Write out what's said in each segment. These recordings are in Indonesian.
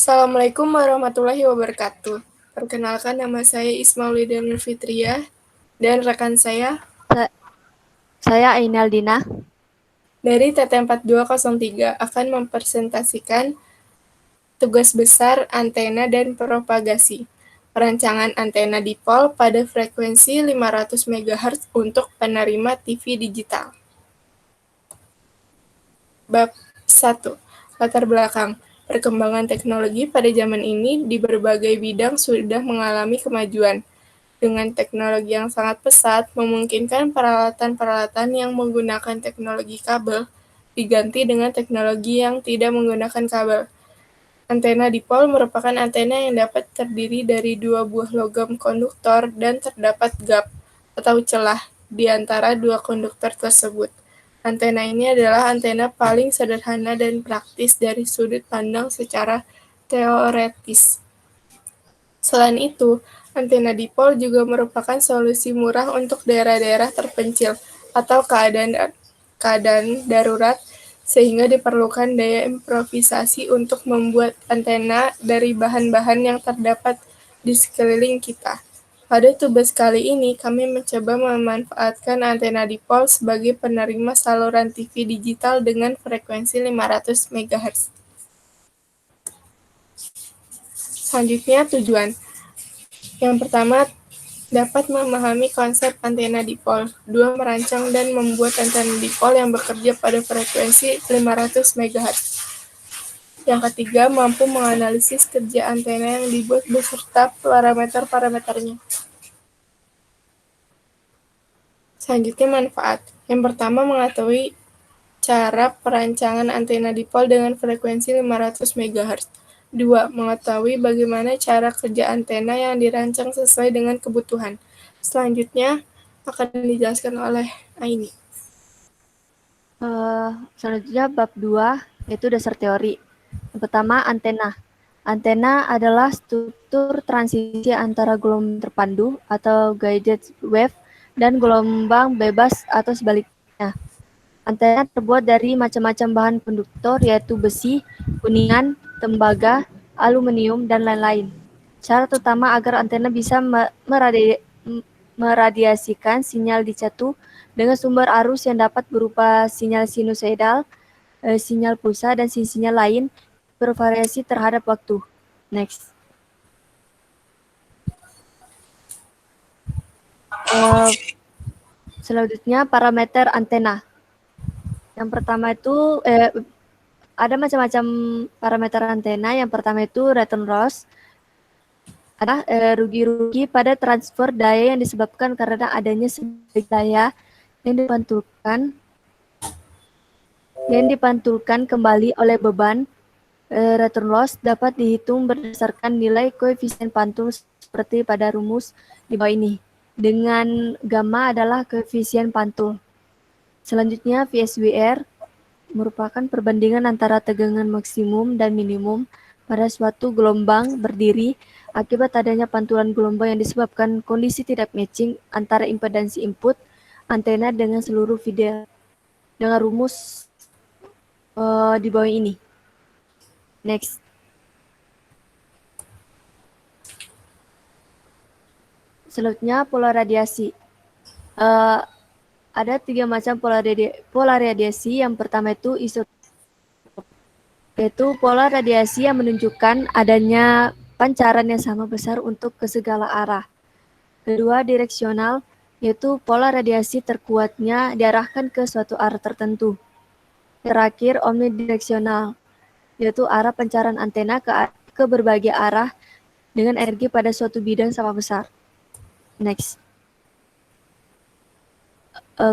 Assalamualaikum warahmatullahi wabarakatuh. Perkenalkan, nama saya Ismaulida Nur Fitriah dan rekan saya Saya Ainaldina. dari TT4203 akan mempresentasikan tugas besar antena dan propagasi. Perancangan antena dipol pada frekuensi 500 MHz untuk penerima TV digital. Bab 1. Latar belakang. Perkembangan teknologi pada zaman ini di berbagai bidang sudah mengalami kemajuan. Dengan teknologi yang sangat pesat, memungkinkan peralatan-peralatan yang menggunakan teknologi kabel diganti dengan teknologi yang tidak menggunakan kabel. Antena dipol merupakan antena yang dapat terdiri dari dua buah logam konduktor dan terdapat gap atau celah di antara dua konduktor tersebut. Antena ini adalah antena paling sederhana dan praktis dari sudut pandang secara teoretis. Selain itu, antena dipol juga merupakan solusi murah untuk daerah-daerah terpencil atau keadaan darurat, sehingga diperlukan daya improvisasi untuk membuat antena dari bahan-bahan yang terdapat di sekeliling kita. Pada tugas kali ini, kami mencoba memanfaatkan antena dipol sebagai penerima saluran TV digital dengan frekuensi 500 MHz. Selanjutnya, tujuan. Yang pertama, dapat memahami konsep antena dipol. 2. Merancang dan membuat antena dipol yang bekerja pada frekuensi 500 MHz. Yang ketiga, mampu menganalisis kerja antena yang dibuat beserta parameter-parameternya. Selanjutnya, manfaat. Yang pertama, mengetahui cara perancangan antena dipol dengan frekuensi 500 MHz. 2. Mengetahui bagaimana cara kerja antena yang dirancang sesuai dengan kebutuhan. Selanjutnya akan dijelaskan oleh Aini. Selanjutnya bab 2 yaitu dasar teori. Yang pertama, antena. Antena adalah struktur transisi antara gelombang terpandu atau guided wave dan gelombang bebas atau sebaliknya. Antena terbuat dari macam-macam bahan konduktor yaitu besi, kuningan, tembaga, aluminium, dan lain-lain. Syarat utama agar antena bisa meradiasikan sinyal dicatu dengan sumber arus yang dapat berupa sinyal sinusoidal, sinyal pulsa, dan sinyal lain bervariasi terhadap waktu. Next. Selanjutnya parameter antena. Yang pertama itu ada macam-macam parameter antena. Yang pertama itu return loss, ada rugi-rugi pada transfer daya yang disebabkan karena adanya daya yang dipantulkan kembali oleh beban. Return loss dapat dihitung berdasarkan nilai koefisien pantul seperti pada rumus di bawah ini, dengan gamma adalah koefisien pantul. Selanjutnya VSWR merupakan perbandingan antara tegangan maksimum dan minimum pada suatu gelombang berdiri akibat adanya pantulan gelombang yang disebabkan kondisi tidak matching antara impedansi input antena dengan seluruh video, dengan rumus di bawah ini. Next. Selanjutnya pola radiasi. Ada 3 macam pola radiasi. Yang pertama itu isotop, yaitu pola radiasi yang menunjukkan adanya pancaran yang sama besar untuk ke segala arah. Kedua, direksional, yaitu pola radiasi terkuatnya diarahkan ke suatu arah tertentu. Terakhir, omnidireksional, yaitu arah pancaran antena ke berbagai arah dengan energi pada suatu bidang sama besar. Next.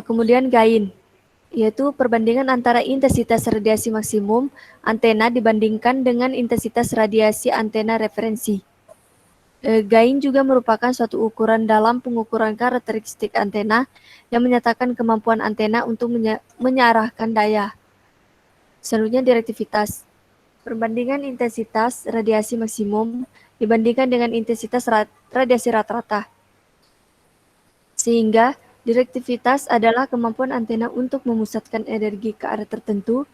Kemudian gain, yaitu perbandingan antara intensitas radiasi maksimum antena dibandingkan dengan intensitas radiasi antena referensi. Gain juga merupakan suatu ukuran dalam pengukuran karakteristik antena yang menyatakan kemampuan antena untuk mengarahkan daya. Selanjutnya direktivitas. Perbandingan intensitas radiasi maksimum dibandingkan dengan intensitas radiasi rata-rata. Sehingga direktivitas adalah kemampuan antena untuk memusatkan energi ke arah tertentu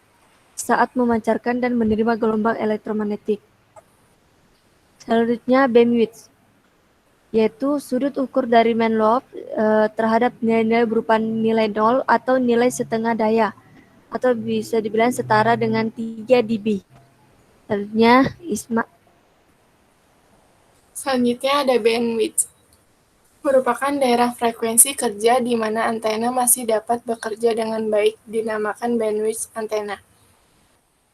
saat memancarkan dan menerima gelombang elektromagnetik. Selanjutnya bandwidth, yaitu sudut ukur dari main lobe terhadap nilai-nilai berupa nilai 0 atau nilai setengah daya, atau bisa dibilang setara dengan 3 dB. Selanjutnya ISMA. Selanjutnya ada bandwidth, merupakan daerah frekuensi kerja di mana antena masih dapat bekerja dengan baik, dinamakan bandwidth antena.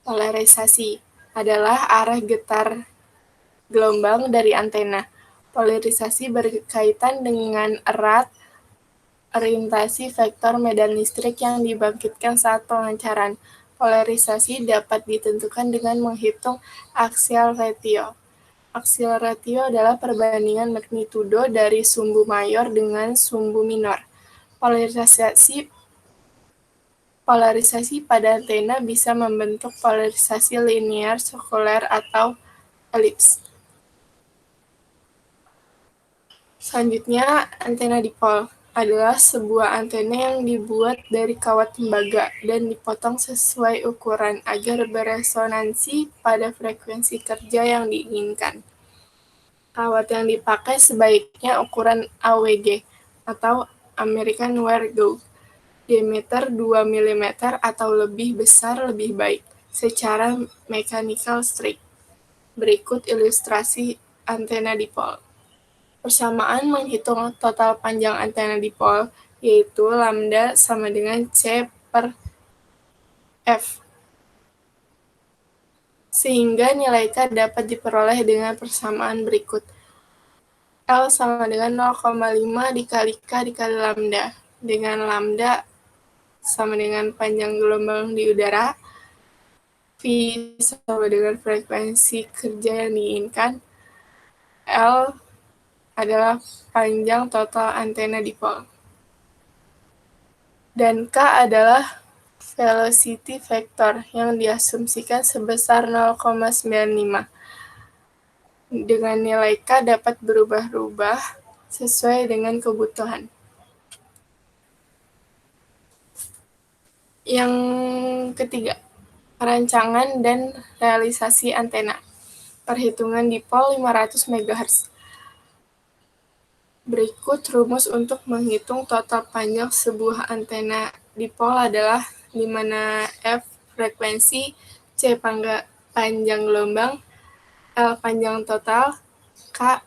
Polarisasi adalah arah getar gelombang dari antena. Polarisasi berkaitan dengan erat orientasi vektor medan listrik yang dibangkitkan saat pemancaran. Polarisasi dapat ditentukan dengan menghitung axial ratio. Axial ratio adalah perbandingan magnitudo dari sumbu mayor dengan sumbu minor. Polarisasi pada antena bisa membentuk polarisasi linear, sekuler, atau elips. Selanjutnya, antena dipol adalah sebuah antena yang dibuat dari kawat tembaga dan dipotong sesuai ukuran agar beresonansi pada frekuensi kerja yang diinginkan. Kawat yang dipakai sebaiknya ukuran AWG atau American Wire Gauge, diameter 2 mm atau lebih besar lebih baik, secara mechanical straight. Berikut ilustrasi antena dipol. Persamaan menghitung total panjang antena dipol, yaitu lambda sama dengan C per F. Sehingga nilai K dapat diperoleh dengan persamaan berikut. L sama dengan 0,5 dikali K dikali lambda, dengan lambda sama dengan panjang gelombang di udara, V sama dengan frekuensi kerja yang diinginkan, L adalah panjang total antena dipol, dan K adalah velocity vector yang diasumsikan sebesar 0,95. Dengan nilai K dapat berubah-ubah sesuai dengan kebutuhan. Yang ketiga, perancangan dan realisasi antena. Perhitungan dipol 500 MHz. Berikut rumus untuk menghitung total panjang sebuah antena dipol adalah di mana F frekuensi, C panjang gelombang, L panjang total, K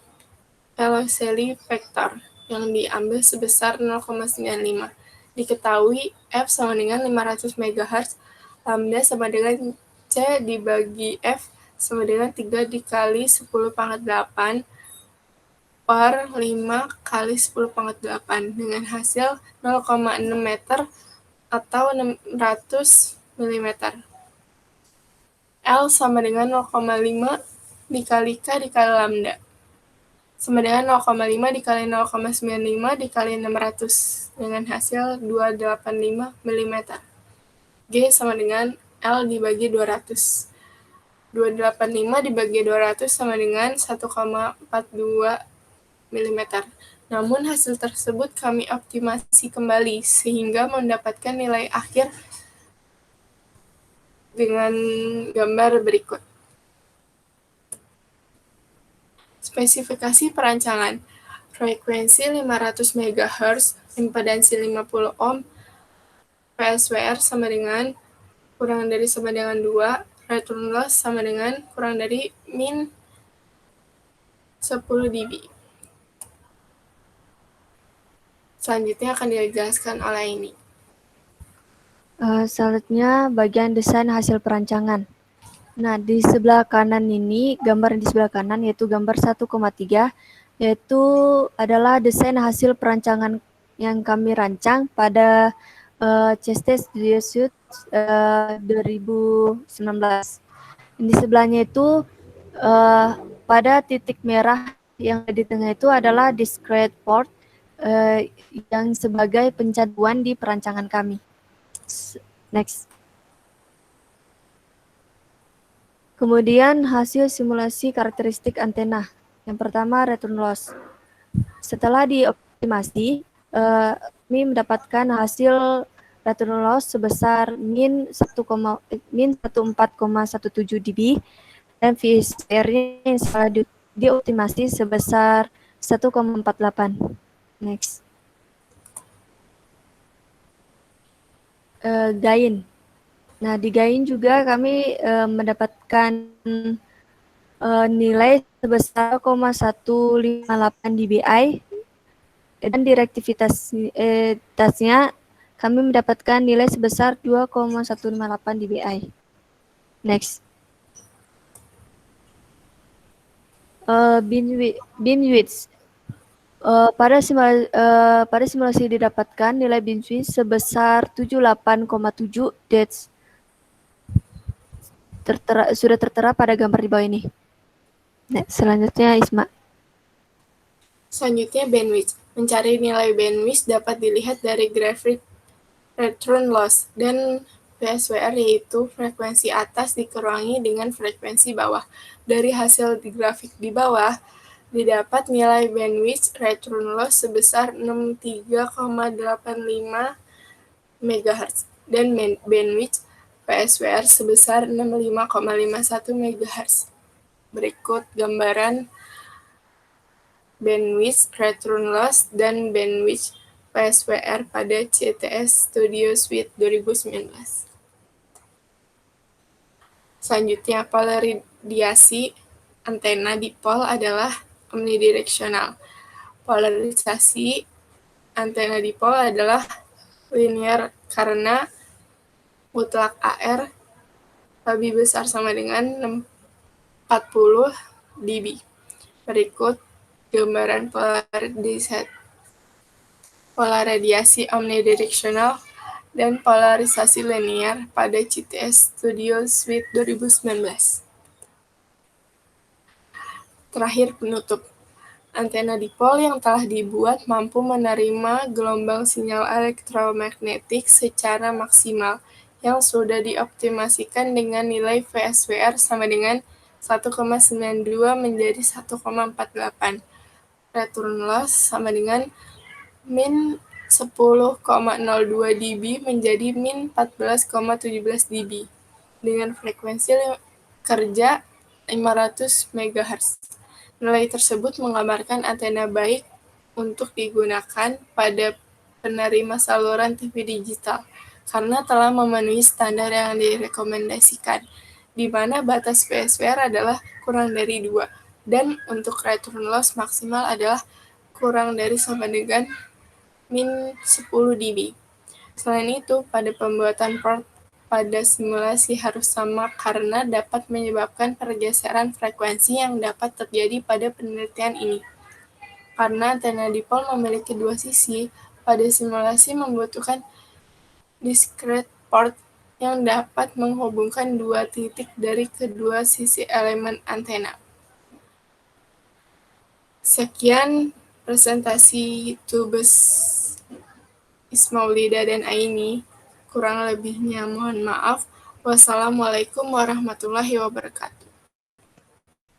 velocity vector yang diambil sebesar 0,95. Diketahui F sama dengan 500 MHz, lambda sama dengan C dibagi F sama dengan 3 dikali 10 pangkat 8 per 5 kali 10 pangkat 8 dengan hasil 0,6 meter atau 600 mm. L sama dengan 0,5 dikali K dikali lambda sama dengan 0,5 dikali 0,95 dikali 600 dengan hasil 285 mm. G sama dengan L dibagi 200. 285 dibagi 200 sama dengan 1,42 mm. Namun hasil tersebut kami optimasi kembali sehingga mendapatkan nilai akhir dengan gambar berikut. Spesifikasi perancangan. Frekuensi 500 MHz, impedansi 50 ohm, PSWR sama dengan kurang dari sama dengan 2, return loss sama dengan kurang dari min 10 dB. Selanjutnya akan dijelaskan oleh ini. Selanjutnya bagian desain hasil perancangan. Nah, di sebelah kanan ini, gambar di sebelah kanan yaitu gambar 1,3, yaitu adalah desain hasil perancangan yang kami rancang pada CST Studio Suite 2019. Di sebelahnya itu pada titik merah yang di tengah itu adalah discrete port yang sebagai pencanduan di perancangan kami. Next. Kemudian hasil simulasi karakteristik antena. Yang pertama return loss. Setelah dioptimasi, kami mendapatkan hasil return loss sebesar min 14,17 dB dan VSR-nya yang salah dioptimasi sebesar 1,48. Next. Gain. Nah, di Gain juga kami mendapatkan nilai sebesar 0,158 dBi, dan direktivitasnya kami mendapatkan nilai sebesar 2,158 dBi. Next. Beamwidth. Pada simulasi didapatkan nilai beamwidth sebesar 78,7 Dz. Sudah tertera pada gambar di bawah ini. Nah, selanjutnya Isma. Selanjutnya bandwidth. Mencari nilai bandwidth dapat dilihat dari grafik return loss dan VSWR, yaitu frekuensi atas dikurangi dengan frekuensi bawah. Dari hasil di grafik di bawah, didapat nilai bandwidth return loss sebesar 63,85 MHz dan bandwidth VSWR sebesar 65,51 MHz. Berikut gambaran bandwidth return loss dan bandwidth VSWR pada CTS Studio Suite 2019. Selanjutnya, polarisasi antena dipol adalah omnidireksional. Polarisasi antena dipol adalah linear karena mutlak AR lebih besar sama dengan 40 dB. Berikut gambaran polarisasi omnidireksional dan polarisasi linear pada CTS Studio Suite 2019. Terakhir, penutup. Antena dipol yang telah dibuat mampu menerima gelombang sinyal elektromagnetik secara maksimal yang sudah dioptimasikan dengan nilai VSWR sama dengan 1,92 menjadi 1,48. Return loss sama dengan min 10,02 dB menjadi min 14,17 dB dengan frekuensi kerja 500 MHz. Nilai tersebut menggambarkan antena baik untuk digunakan pada penerima saluran TV digital karena telah memenuhi standar yang direkomendasikan, di mana batas VSWR adalah kurang dari 2, dan untuk return loss maksimal adalah kurang dari sama dengan min 10 dB. Selain itu, pada pembuatan port pada simulasi harus sama karena dapat menyebabkan pergeseran frekuensi yang dapat terjadi pada penelitian ini. Karena antena dipol memiliki dua sisi, pada simulasi membutuhkan discrete port yang dapat menghubungkan dua titik dari kedua sisi elemen antena. Sekian presentasi Tubes Ismaulida dan Aini. Kurang lebihnya mohon maaf. Wassalamualaikum warahmatullahi wabarakatuh.